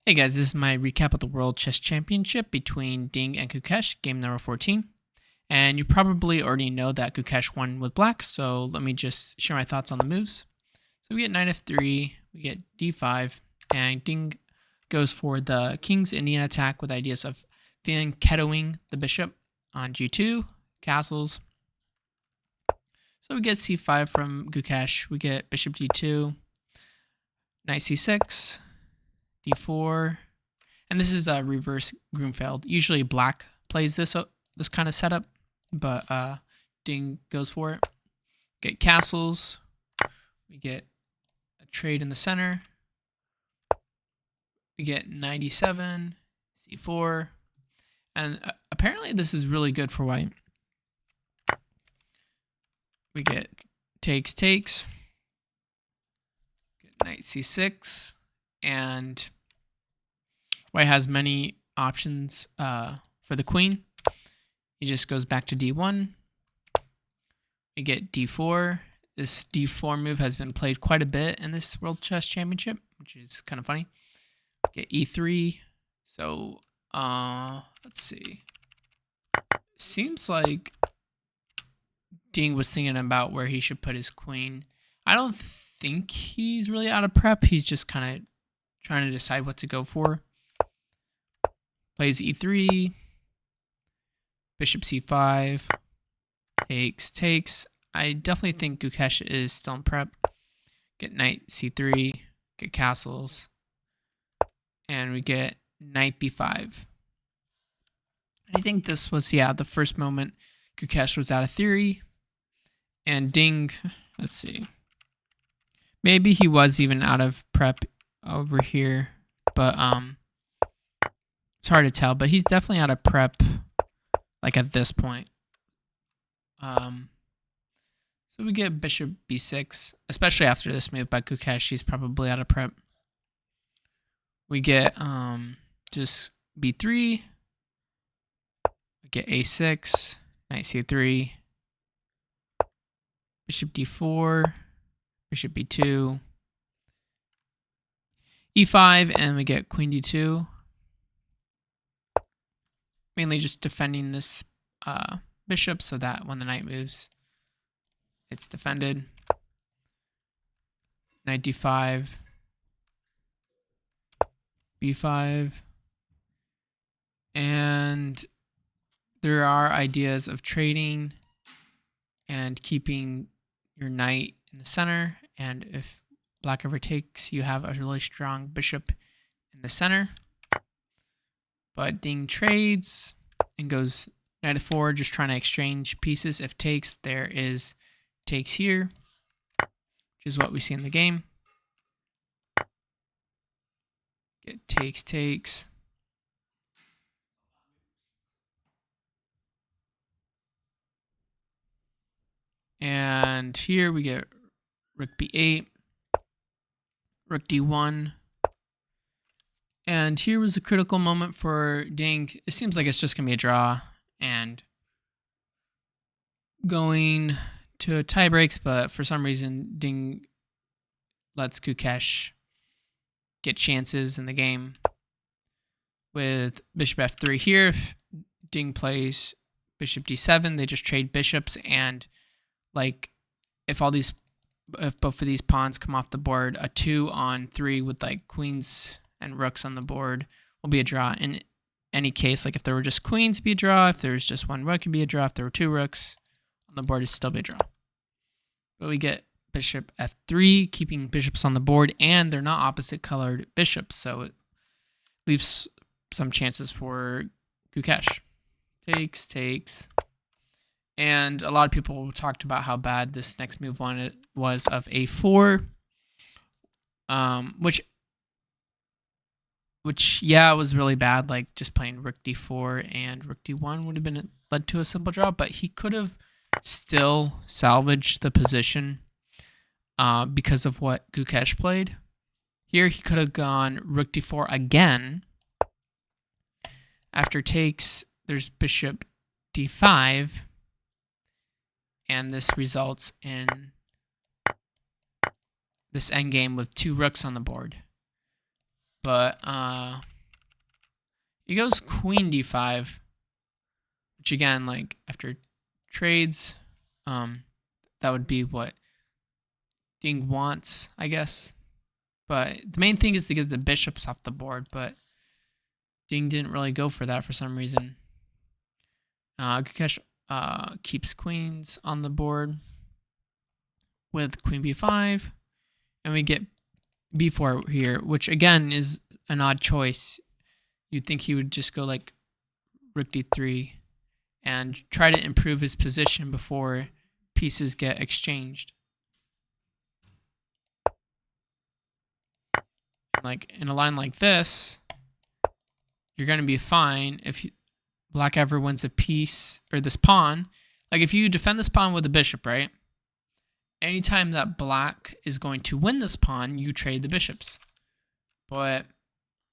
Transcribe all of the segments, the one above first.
Hey guys, this is my recap of the World Chess Championship between Ding and Gukesh, game number 14. And you probably already know that Gukesh won with black, so let me just share my thoughts on the moves. So we get knight f3, we get d5, and Ding goes for the King's Indian attack with ideas of fianchettoing the bishop on g2, castles. So we get c5 from Gukesh, we get bishop d2, knight c6, d4, and this is a reverse Grunfeld. Usually black plays this kind of setup, but Ding goes for it. Get castles. We get a trade in the center. We get 97, c4, and apparently this is really good for white. We get takes, get knight c6, and white has many options for the queen. He just goes back to d1. We get d4. This d4 move has been played quite a bit in this World Chess Championship, which is kind of funny. Get e3. So, let's see. Seems like Ding was thinking about where he should put his queen. I don't think he's really out of prep. He's just kind of trying to decide what to go for. Plays e3, bishop c5, takes. I definitely think Gukesh is still in prep. Get knight c3, get castles, and we get knight b5. I think this was, the first moment Gukesh was out of theory. And Ding, let's see. Maybe he was even out of prep over here, but it's hard to tell. But he's definitely out of prep, like at this point. So we get bishop b6, especially after this move by Gukesh. He's probably out of prep. We get just b3. We get a6, knight c3, bishop d4, bishop b2, e5, and we get queen d2. Mainly just defending this bishop so that when the knight moves, it's defended. Knight d5, b5, and there are ideas of trading and keeping your knight in the center, and if black ever takes, you have a really strong bishop in the center. But Ding trades and goes knight f4, just trying to exchange pieces. If takes, there is takes here, which is what we see in the game. Get takes. And here we get rook b8, rook d1. And here was a critical moment for Ding. It seems like it's just going to be a draw and going to tie breaks, but for some reason, Ding lets Gukesh get chances in the game. With bishop f3 here, Ding plays bishop d7. They just trade bishops, and like if both of these pawns come off the board, a 2-on-3 with like queens and rooks on the board will be a draw. In any case, like if there were just queens, it'd be a draw. If there's just one rook, it'd be a draw. If there were 2 rooks on the board, it'd still be a draw. But we get bishop f3, keeping bishops on the board, and they're not opposite colored bishops, so it leaves some chances for Gukesh. Takes. And a lot of people talked about how bad this next move was of a4, which was really bad. Like just playing rook d4 and rook d1 would have been led to a simple draw, but he could have still salvaged the position because of what Gukesh played. Here he could have gone rook d4 again. After takes, there's bishop d5, and this results in this endgame with 2 rooks on the board. But he goes queen d5, which again, like after trades, that would be what Ding wants, I guess. But the main thing is to get the bishops off the board, but Ding didn't really go for that for some reason. Gukesh keeps queens on the board with queen b5, and we get b4 here, which again is an odd choice. You'd think he would just go like rook d3 and try to improve his position before pieces get exchanged. Like in a line like this, you're going to be fine if black ever wins a piece or this pawn. Like if you defend this pawn with a bishop, right? Anytime that black is going to win this pawn, you trade the bishops. But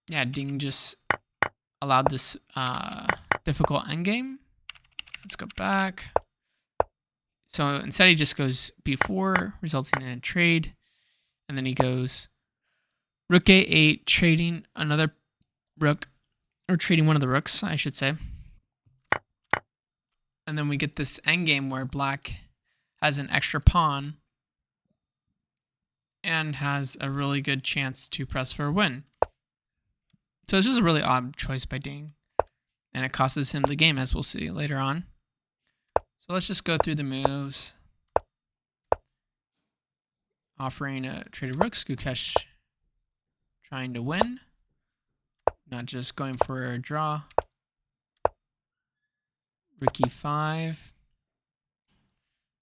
yeah, Ding just allowed this difficult endgame. Let's go back. So instead he just goes b4, resulting in a trade. And then he goes rook a8, trading another rook, or trading one of the rooks, I should say. And then we get this endgame where black has an extra pawn and has a really good chance to press for a win. So it's just a really odd choice by Ding, and it costs him the game, as we'll see later on. So let's just go through the moves. Offering a trade of rooks, Gukesh trying to win, not just going for a draw. Rook e5,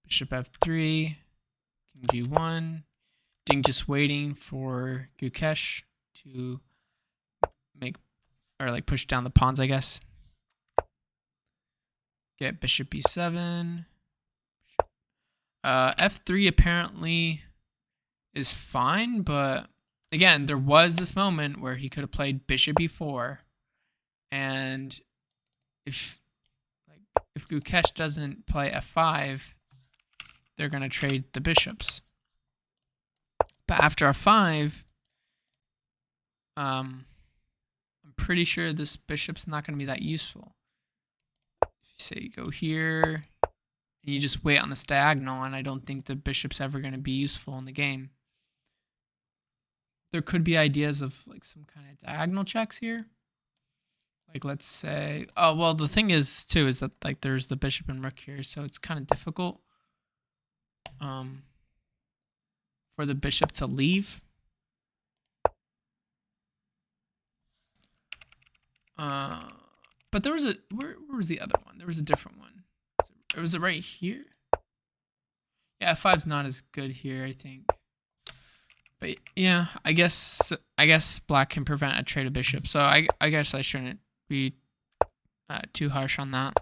bishop f3, king g1. Ding just waiting for Gukesh to make, or like push down the pawns, I guess. Get bishop b7. F3 apparently is fine, but again, there was this moment where he could have played bishop e4, and if Gukesh doesn't play f5, they're gonna trade the bishops. But after f5, I'm pretty sure this bishop's not gonna be that useful. If you say you go here, and you just wait on this diagonal, and I don't think the bishop's ever gonna be useful in the game. There could be ideas of like some kind of diagonal checks here. Like let's say, oh, well, the thing is too, is that like there's the bishop and rook here. So it's kind of difficult for the bishop to leave. But there was a, where was the other one? There was a different one. Was it right here? Yeah, f5's not as good here, I think. But yeah, I guess black can prevent a trade of bishop. So I guess I shouldn't be too harsh on that.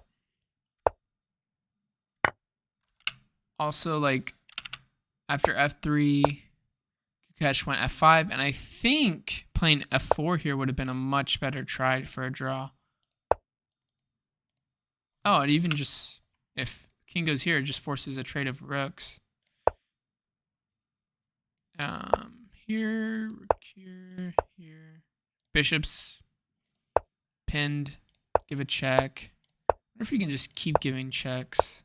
Also, like after f3, Gukesh went f5, and I think playing f4 here would have been a much better try for a draw. Oh, it even just, if king goes here, it just forces a trade of rooks. Here, rook here, here. Bishop's pinned. Give a check. I wonder if you can just keep giving checks.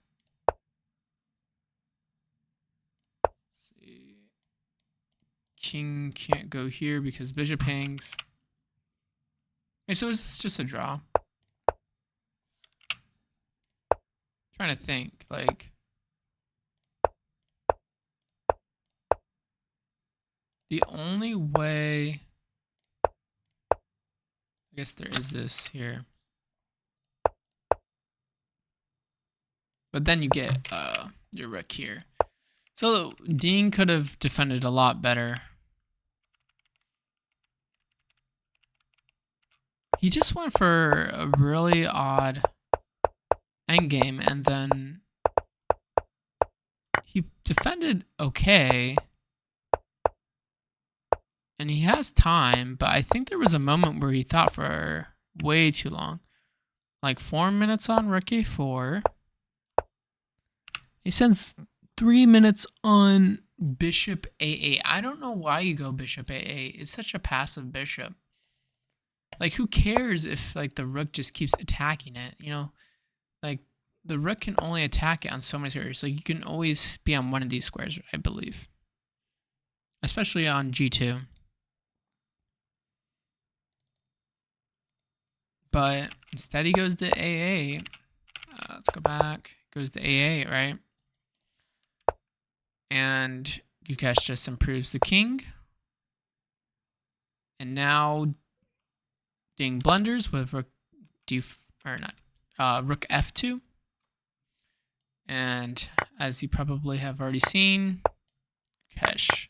Let's see. King can't go here because bishop hangs. Okay, so is this just a draw? Trying to think, like. The only way, I guess there is this here. But then you get your rook here. So Ding could have defended a lot better. He just went for a really odd endgame, and then he defended okay. And he has time, but I think there was a moment where he thought for way too long. Like 4 minutes on rook a4. He spends 3 minutes on bishop a8. I don't know why you go bishop a8. It's such a passive bishop. Like, who cares if like the rook just keeps attacking it? You know, like the rook can only attack it on so many squares. Like, you can always be on one of these squares, I believe, especially on g2. But instead, he goes to a8. Let's go back. Goes to a8, right? And Gukesh just improves the king. And now Ding blunders with rook rook f2. And as you probably have already seen, Gukesh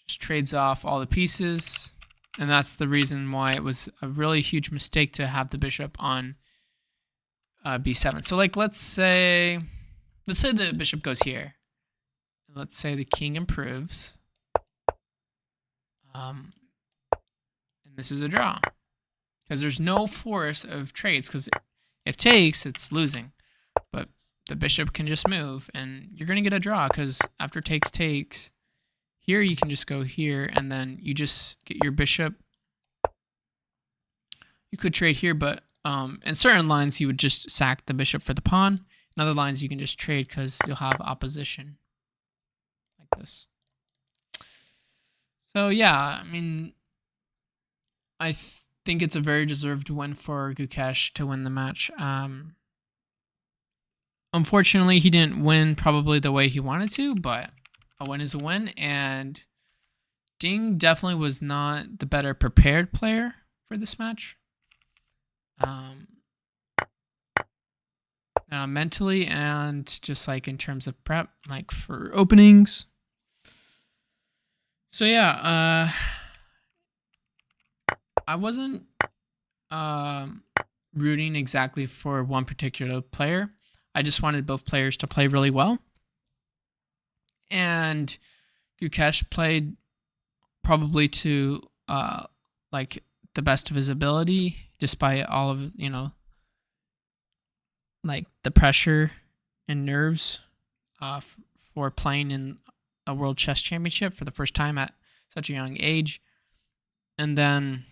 just trades off all the pieces. And that's the reason why it was a really huge mistake to have the bishop on b7. So like, let's say the bishop goes here. Let's say the king improves. And this is a draw. Because there's no force of trades, because if takes, it's losing. But the bishop can just move, and you're going to get a draw, because after takes, here you can just go here, and then you just get your bishop. You could trade here, but in certain lines, you would just sack the bishop for the pawn. In other lines, you can just trade because you'll have opposition. Like this. So yeah, I mean, I think it's a very deserved win for Gukesh to win the match. Unfortunately, he didn't win probably the way he wanted to, but a win is a win, and Ding definitely was not the better prepared player for this match. Mentally and just like in terms of prep, like for openings. So yeah, I wasn't rooting exactly for one particular player. I just wanted both players to play really well. And Gukesh played probably to like the best of his ability, despite all of, you know, like the pressure and nerves for playing in a World Chess Championship for the first time at such a young age. And then,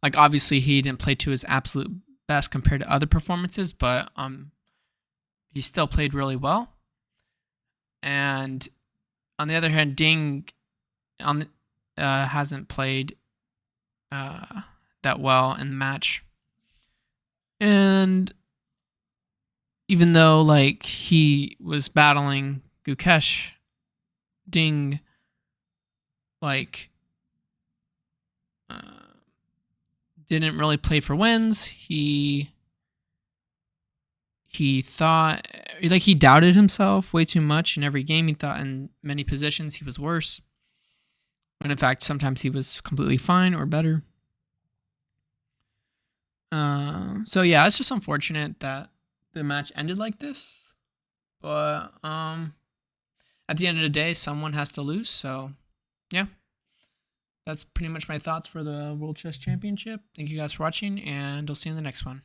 like, obviously he didn't play to his absolute best compared to other performances, but he still played really well. And on the other hand, Ding hasn't played that well in the match. And even though like he was battling Gukesh, Ding like didn't really play for wins. He thought, like, he doubted himself way too much in every game. He thought in many positions he was worse, when in fact sometimes he was completely fine or better. So yeah, it's just unfortunate that the match ended like this, but at the end of the day, someone has to lose. So yeah, that's pretty much my thoughts for the World Chess Championship. Thank you guys for watching, and I'll see you in the next one.